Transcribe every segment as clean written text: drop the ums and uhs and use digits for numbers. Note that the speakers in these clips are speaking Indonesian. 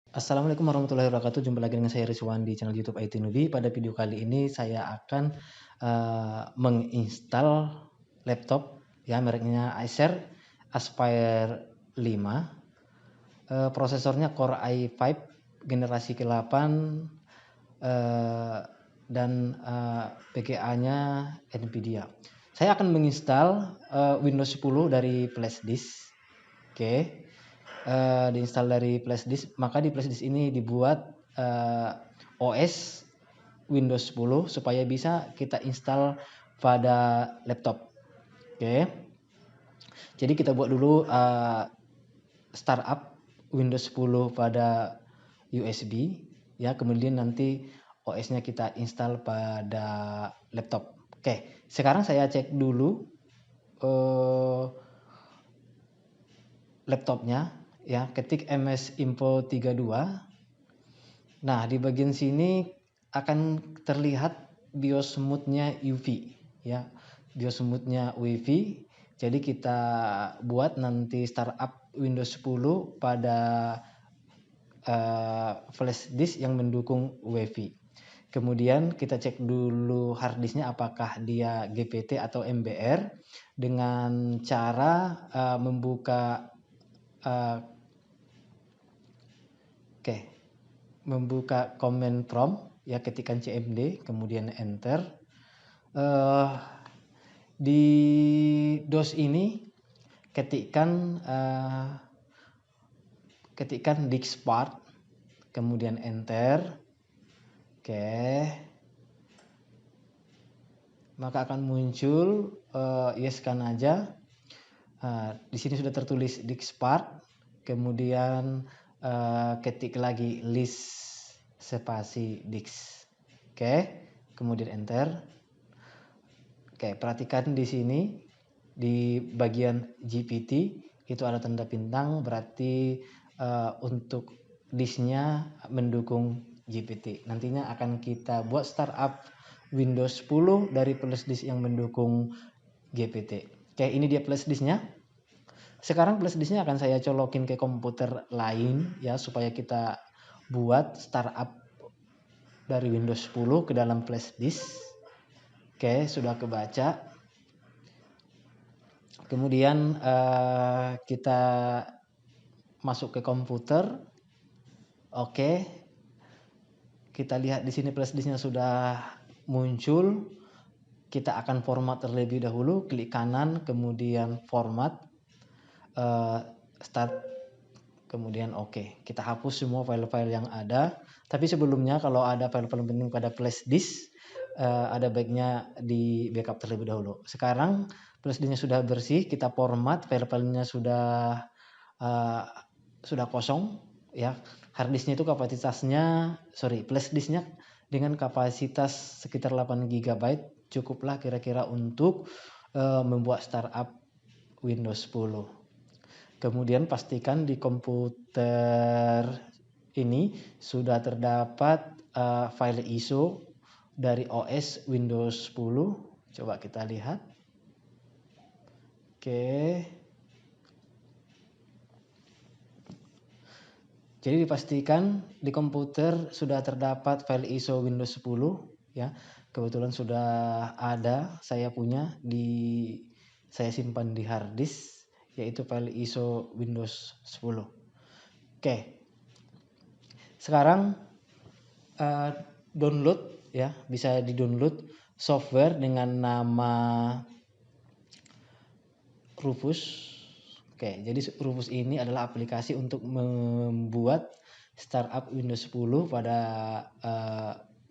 Assalamualaikum warahmatullahi wabarakatuh. Jumpa lagi dengan saya Rizwan di channel YouTube IT Nubi. Pada video kali ini saya akan menginstal laptop ya mereknya Acer Aspire 5. Prosesornya Core i5 generasi ke-8 dan PGA-nya Nvidia. Saya akan menginstal Windows 10 dari flashdisk. Oke. Diinstal dari flashdisk, maka di flashdisk ini dibuat OS Windows 10 supaya bisa kita install pada laptop. Oke. Jadi kita buat dulu startup Windows 10 pada USB ya, kemudian nanti OS-nya kita install pada laptop. Oke, sekarang saya cek dulu laptopnya ya, ketik MS Info 32. Nah, di bagian sini akan terlihat BIOS mode-nya UEFI ya. BIOS mode-nya UEFI. Jadi kita buat nanti startup Windows 10 pada flash disk yang mendukung UEFI. Kemudian kita cek dulu hard disknya apakah dia GPT atau MBR dengan cara membuka membuka command prompt ya, ketikkan cmd kemudian enter. Di DOS ini ketikkan diskpart kemudian enter. Maka akan muncul yes kan aja. Di sini sudah tertulis diskpart, kemudian ketik lagi list spasi disk. Kemudian enter. Perhatikan di sini di bagian GPT itu ada tanda bintang, berarti untuk disknya mendukung GPT. Nantinya akan kita buat startup Windows 10 dari flash disk yang mendukung GPT. Ini dia flash disknya. Sekarang flash disknya akan saya colokin ke komputer lain ya, supaya kita buat startup dari Windows 10 ke dalam flash disk. Sudah kebaca. Kemudian kita masuk ke komputer. Kita lihat di sini flash disknya sudah muncul. Kita akan format terlebih dahulu, klik kanan kemudian format, start, kemudian kita hapus semua file-file yang ada. Tapi sebelumnya kalau ada file-file penting pada flash disk, ada baiknya di backup terlebih dahulu. Sekarang flash disknya sudah bersih, kita format, file-filenya sudah kosong ya. Hard disknya itu flash disknya dengan kapasitas sekitar 8 GB cukuplah kira-kira untuk membuat startup Windows 10. Kemudian pastikan di komputer ini sudah terdapat file ISO dari OS Windows 10. Coba kita lihat. Jadi dipastikan di komputer sudah terdapat file ISO Windows 10 ya. Kebetulan sudah ada, saya simpan di hard disk, yaitu file ISO Windows 10. Sekarang download ya, bisa di-download software dengan nama Rufus. Jadi Rufus ini adalah aplikasi untuk membuat startup Windows 10 pada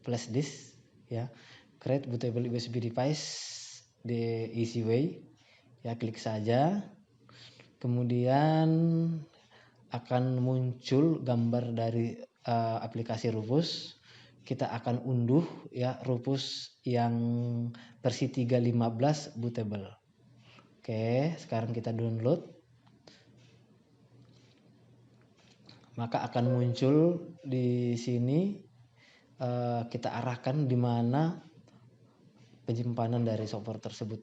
flash disk ya. Create bootable USB device the easy way ya, klik saja. Kemudian akan muncul gambar dari aplikasi Rufus. Kita akan unduh ya Rufus yang versi 3.15 bootable. Sekarang kita download. Maka akan muncul di sini, kita arahkan di mana penyimpanan dari software tersebut.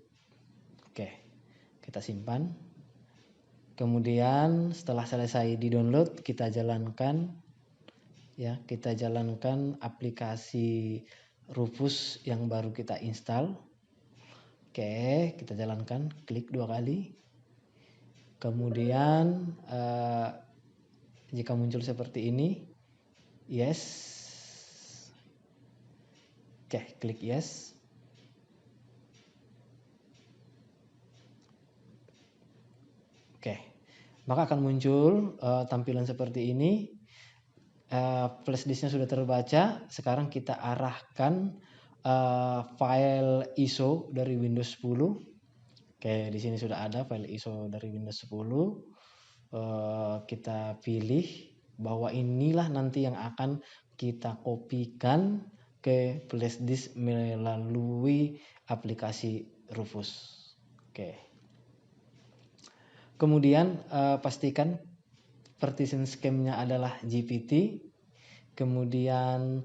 Kita simpan. Kemudian setelah selesai di-download, kita jalankan. ya, kita jalankan aplikasi Rufus yang baru kita install. Oke, kita jalankan, klik 2 kali. Kemudian jika muncul seperti ini, yes. Oke, klik yes. Oke, maka akan muncul tampilan seperti ini. Flash disknya sudah terbaca. Sekarang kita arahkan file ISO dari Windows 10. Oke, di sini sudah ada file ISO dari Windows 10. Kita pilih bahwa inilah nanti yang akan kita kopikan ke flash disk melalui aplikasi Rufus. Oke. Kemudian pastikan partition scheme-nya adalah GPT. Kemudian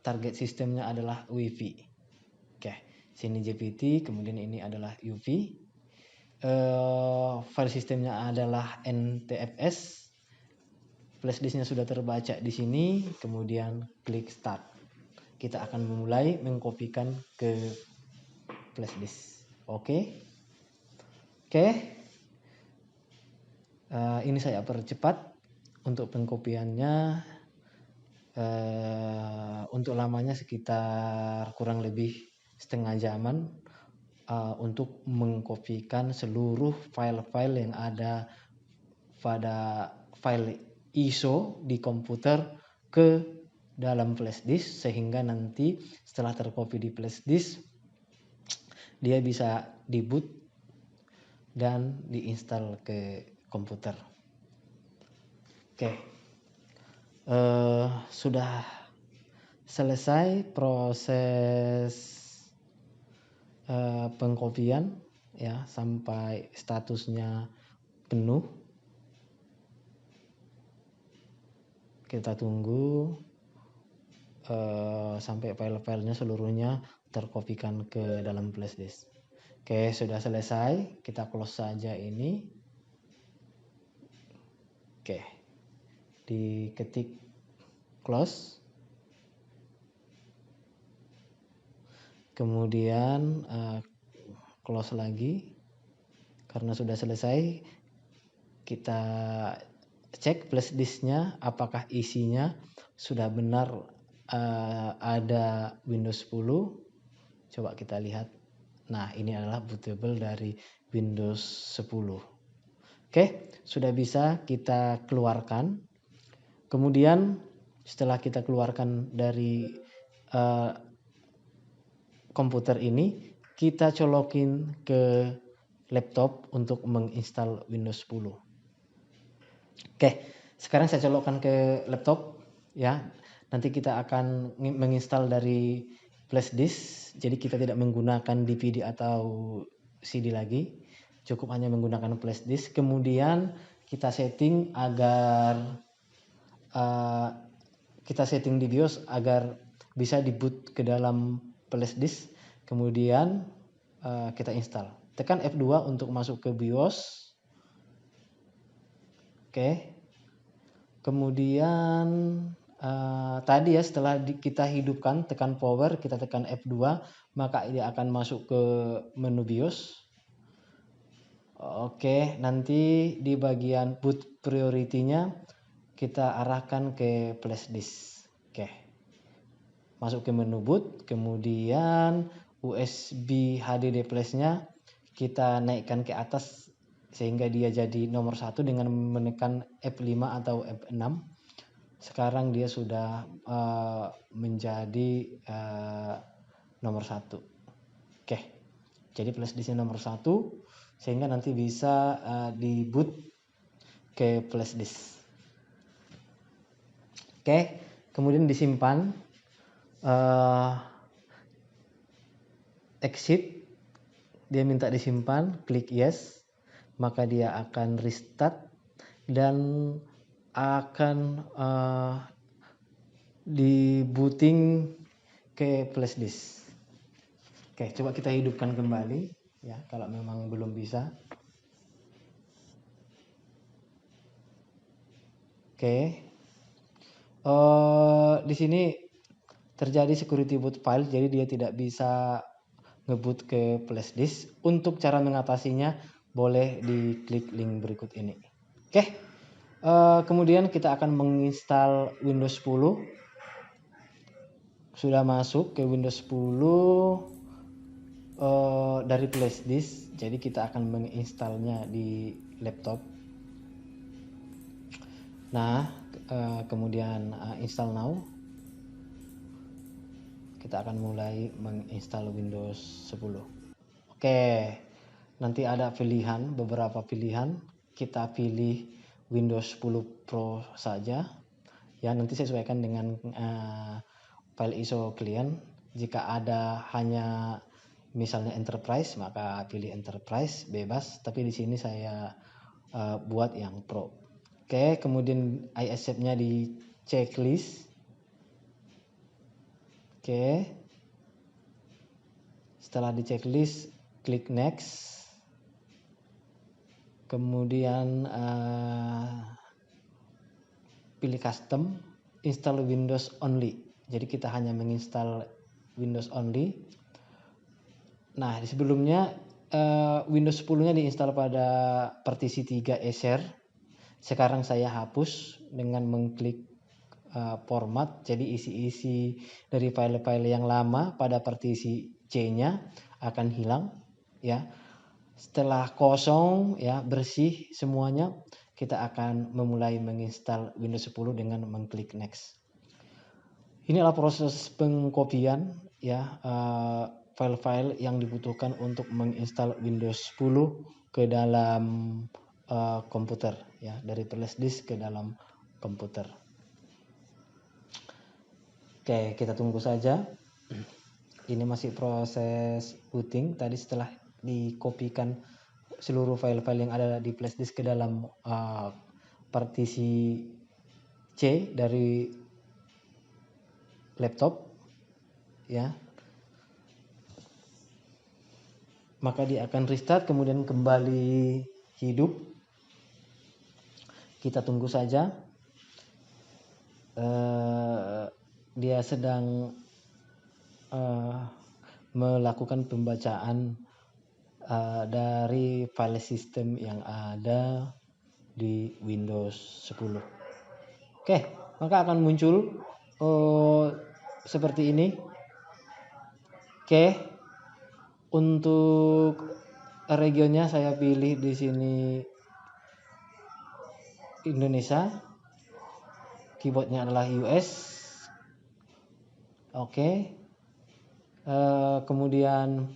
target sistemnya adalah Wi-Fi. Oke, sini GPT, kemudian ini adalah UV. File sistemnya adalah NTFS. Flash disknya sudah terbaca di sini, kemudian klik start. Kita akan memulai mengkopikan ke flash disk. Oke. Ini saya percepat untuk pengkopiannya. Untuk lamanya sekitar kurang lebih setengah jaman untuk mengkopikan seluruh file-file yang ada pada file ISO di komputer ke dalam flash disk, sehingga nanti setelah tercopy di flash disk dia bisa di-boot dan diinstal ke komputer. Oke. Sudah selesai proses pengkopian ya, sampai statusnya penuh. Kita tunggu sampai file-filenya seluruhnya terkopikan ke dalam flash disk. Oke, sudah selesai. Kita close saja ini. Oke, diketik close. Kemudian close lagi. Karena sudah selesai, kita cek flash disknya apakah isinya sudah benar ada Windows 10. Coba kita lihat. Nah, ini adalah bootable dari Windows 10. Oke, sudah bisa kita keluarkan. Kemudian setelah kita keluarkan dari komputer ini, kita colokin ke laptop untuk menginstal Windows 10. Oke, sekarang saya colokkan ke laptop ya. Nanti kita akan menginstal dari flash disk. Jadi kita tidak menggunakan DVD atau CD lagi. Cukup hanya menggunakan flash disk. Kemudian kita setting agar kita setting di BIOS agar bisa di-boot ke dalam flash disk. Kemudian kita install. Tekan F2 untuk masuk ke BIOS. Oke. Kemudian tadi ya, setelah kita hidupkan, tekan power, kita tekan F2, maka dia akan masuk ke menu BIOS. Oke, nanti di bagian boot priority-nya kita arahkan ke flash disk. Oke. Masuk ke menu boot, kemudian USB HDD flash-nya kita naikkan ke atas sehingga dia jadi nomor 1 dengan menekan F5 atau F6. Sekarang dia sudah menjadi nomor 1. Oke, jadi flash disknya nomor 1 sehingga nanti bisa di boot ke flash disk. Oke, kemudian disimpan. Exit, dia minta disimpan, klik yes, maka dia akan restart dan akan di-booting ke flash disk. Oke, coba kita hidupkan kembali ya, kalau memang belum bisa. Oke, Di sini terjadi security boot file, jadi dia tidak bisa ngebut ke flash disk. Untuk cara mengatasinya boleh diklik link berikut ini. Oke, kemudian kita akan menginstal Windows 10. Sudah masuk ke Windows 10 dari flash disk, jadi kita akan menginstalnya di laptop. Nah, kemudian install now. Kita akan mulai menginstal Windows 10. Oke, nanti ada pilihan, beberapa pilihan. Kita pilih Windows 10 Pro saja. Ya, nanti sesuaikan dengan file ISO klien. Jika ada hanya misalnya Enterprise, maka pilih Enterprise, bebas. Tapi di sini saya buat yang Pro. Oke, kemudian I accept-nya di checklist. Oke, setelah di checklist, klik next. Kemudian pilih custom, install Windows only. Jadi kita hanya menginstal Windows only. Nah, sebelumnya Windows 10-nya diinstal pada partisi 3 share. Sekarang saya hapus dengan mengklik format, jadi isi-isi dari file-file yang lama pada partisi C-nya akan hilang, ya. Setelah kosong, ya, bersih semuanya, kita akan memulai menginstal Windows 10 dengan mengklik next. Inilah proses pengkopian, ya, file-file yang dibutuhkan untuk menginstal Windows 10 ke dalam komputer, ya, dari flash disk ke dalam komputer. Oke, kita tunggu saja. Ini masih proses booting. Tadi setelah dikopikan seluruh file-file yang ada di flash disk ke dalam partisi C dari laptop, ya, maka dia akan restart kemudian kembali hidup. Kita tunggu saja. Dia sedang melakukan pembacaan dari file system yang ada di Windows 10. Oke, maka akan muncul seperti ini. Oke, untuk regionnya saya pilih di sini Indonesia. Keyboardnya adalah US. Oke. Kemudian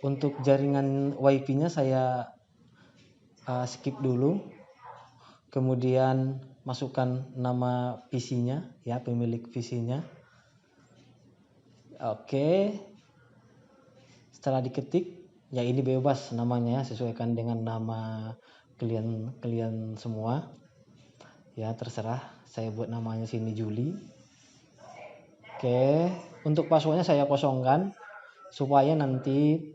untuk jaringan WiFi-nya saya skip dulu. Kemudian masukkan nama PC-nya, ya, pemilik PC-nya. Oke. Setelah diketik, ya, ini bebas namanya, sesuaikan dengan nama kalian semua. Ya, terserah. Saya buat namanya sini Juli. Oke, untuk passwordnya saya kosongkan supaya nanti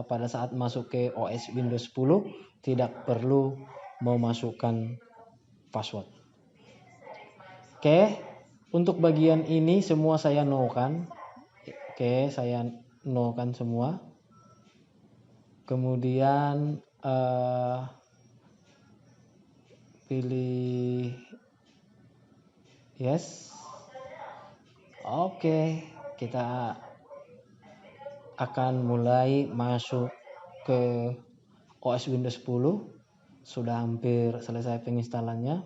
pada saat masuk ke OS Windows 10 tidak perlu memasukkan password. Oke, untuk bagian ini semua saya no-kan. Oke, saya no-kan semua. Kemudian pilih yes. Oke, kita akan mulai masuk ke OS Windows 10. Sudah hampir selesai penginstalannya.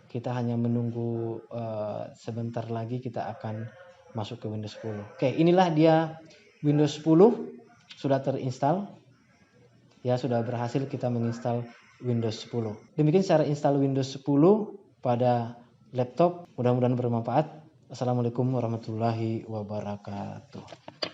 Kita hanya menunggu sebentar lagi kita akan masuk ke Windows 10. Oke, inilah dia Windows 10 sudah terinstall. Ya, sudah berhasil kita menginstal Windows 10. Demikian cara install Windows 10 pada laptop. Mudah-mudahan bermanfaat. Assalamualaikum warahmatullahi wabarakatuh.